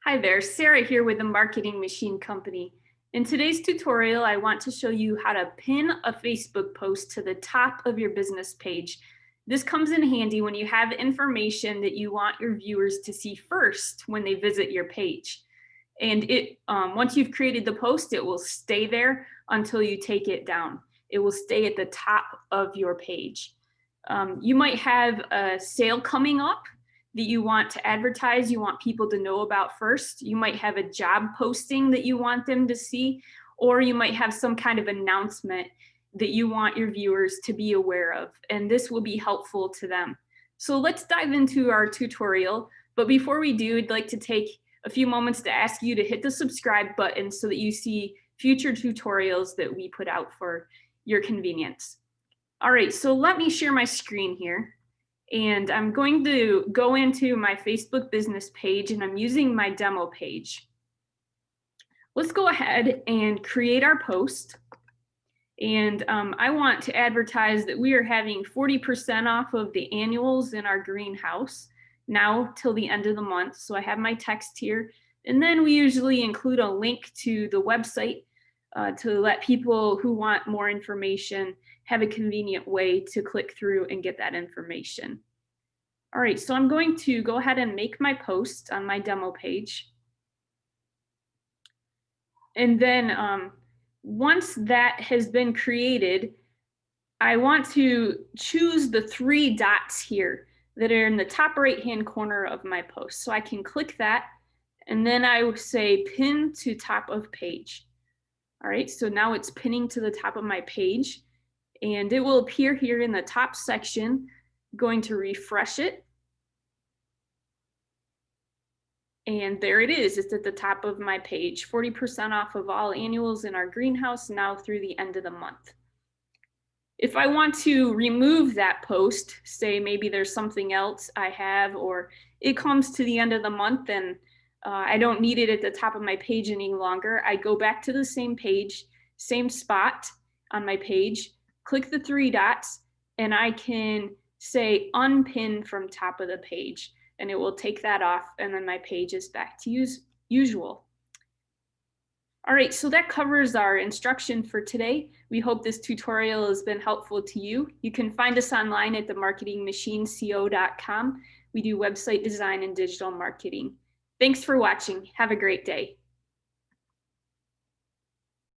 Hi there, Sarah here with the Marketing Machine Company. In today's tutorial, I want to show you how to pin a Facebook post to the top of your business page. This comes in handy when you have information that you want your viewers to see first when they visit your page. And once you've created the post, it will stay there until you take it down. It will stay at the top of your page. You might have a sale coming up that you want to advertise, you want people to know about first. You might have a job posting that you want them to see, or you might have some kind of announcement that you want your viewers to be aware of, and this will be helpful to them. So let's dive into our tutorial. But before we do, I'd like to take a few moments to ask you to hit the subscribe button so that you see future tutorials that we put out for your convenience. All right, so let me share my screen here. And I'm going to go into my Facebook business page, and I'm using my demo page. Let's go ahead and create our post. And I want to advertise that we are having 40% off of the annuals in our greenhouse now till the end of the month. So I have my text here. And then we usually include a link to the website to let people who want more information have a convenient way to click through and get that information. All right, so I'm going to go ahead and make my post on my demo page. And then once that has been created, I want to choose the 3 dots here that are in the top right-hand corner of my post. So I can click that, and then I will say pin to top of page. All right, so now it's pinning to the top of my page, and it will appear here in the top section. I'm going to refresh it. And there it is, it's at the top of my page, 40% off of all annuals in our greenhouse now through the end of the month. If I want to remove that post, say maybe there's something else I have, or it comes to the end of the month and I don't need it at the top of my page any longer, I go back to the same page, same spot on my page, click the 3 dots, and I can say unpin from top of the page, and it will take that off, and then my page is back to usual. All right, so that covers our instruction for today. We hope this tutorial has been helpful to you. You can find us online at themarketingmachineco.com. We do website design and digital marketing. Thanks for watching. Have a great day.